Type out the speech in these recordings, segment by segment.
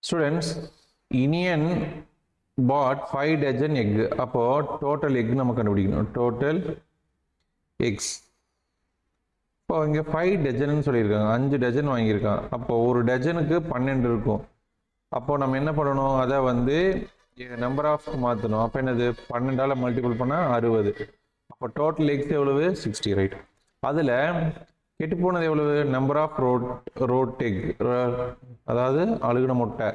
Students, Indian bought 5 dozen egg. அப்போ total egg நம்ம கண்டுபிடிக்கணும். Total eggs. இப்போ இங்கே 5 டஜன் சொல்லியிருக்காங்க, 5 டஜன் வாங்கியிருக்கான். அப்போ ஒரு டஜனுக்கு 12 இருக்கும். அப்போ நம்ம என்ன பண்ணணும், அதை வந்து நம்பர் ஆஃப் மாற்றணும். அப்போ என்னது 12ஆல் மல்டிபிள் பண்ணால் 60. அப்போ டோட்டல் எக்ஸ் எவ்வளவு 60, ரைட். அதில் கெட்டு போனது எவ்வளவு, நம்பர் ஆஃப் ரோட் எக், அதாவது அழுகின முட்டை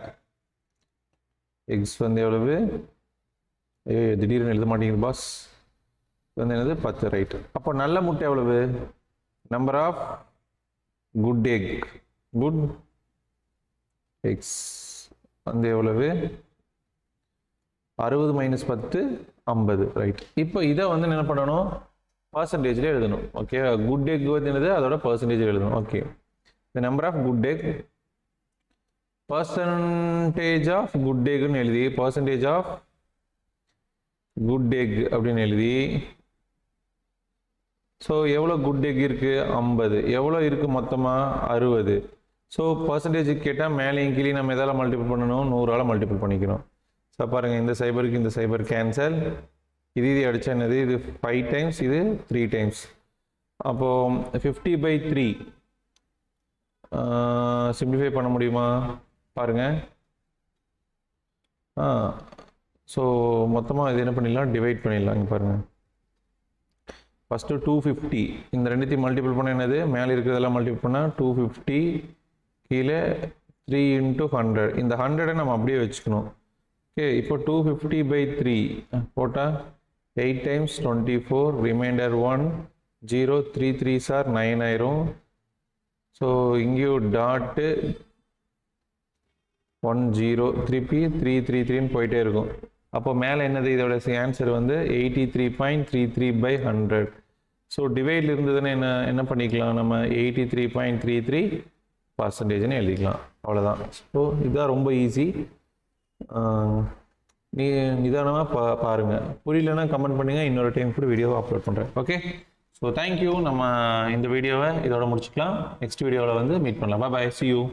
எக்ஸ் வந்து எவ்வளவு, திடீர்னு எழுத மாட்டேங்குது பாஸ், வந்து என்னது 10, ரைட். அப்போ நல்ல முட்டை எவ்வளவு, number of good egg, good eggs வந்து எவ்வளவு 60 minus 10 50, ரைட். இப்போ இதை வந்து என்ன பண்ணணும், பர்சன்டேஜில் எழுதணும். ஓகே, குட் எக் வந்து என்னது, அதோட பர்சன்டேஜ் எழுதணும். Okay, the number of good egg, percentage of good eggன்னு எழுதி percentage of good egg அப்படின்னு எழுதி, ஸோ எவ்வளோ குட் எக் இருக்குது 50, எவ்வளோ இருக்குது மொத்தமாக 60. ஸோ பர்சன்டேஜுக்கு கேட்டால் மேலேயும் கீழே நம்ம எதால் மல்டிபிள் பண்ணணும், 100ஆல் மல்டிபிள் பண்ணிக்கணும். ஸோ பாருங்கள், இந்த சைபருக்கு இந்த சைபர் கேன்சல், இது அடித்தா என்னது, இது 5 டைம்ஸ், இது 3 டைம்ஸ். அப்போது 50/3 சிம்பிளிஃபை பண்ண முடியுமா பாருங்கள். ஸோ மொத்தமாக இது என்ன பண்ணிடலாம், டிவைட் பண்ணிடலாம். இங்கே பாருங்கள், ஃபஸ்ட்டு 250, இந்த ரெண்டுத்தையும் மல்டிபிள் பண்ண என்னது, மேலே இருக்கிறதெல்லாம் மல்டிபிள் பண்ணால் 250, கீழே 3 × 100, இந்த 100 நம்ம அப்படியே வச்சுக்கணும். ஓகே, இப்போ 250/3 போட்டால் 8 டைம்ஸ் 24, ரிமைண்டர் 1, 0, 3 3s are 9 ஆயிரும். ஸோ இங்கேயும் டாட்டு 1 0 திருப்பி 3 3 3ன்னு போயிட்டே இருக்கும். அப்போ மேலே என்னது, இதோட ஆன்சர் வந்து 83.33/100. ஸோ டிவைடில் இருந்ததுன்னு என்ன பண்ணிக்கலாம், நம்ம 83.33% எழுதிக்கலாம். அவ்வளோதான். ஸோ இதுதான் ரொம்ப ஈஸி. நீ நிதானமாக பாருங்கள். புரியலன்னா கமெண்ட் பண்ணுங்கள், இன்னொரு டைம் கூட வீடியோவை அப்லோட் பண்ணுறேன். Okay, so thank you. நம்ம இந்த வீடியோவை இதோட முடிச்சுக்கலாம். நெக்ஸ்ட் வீடியோவில் வந்து மீட் பண்ணலாம். பாய், see you.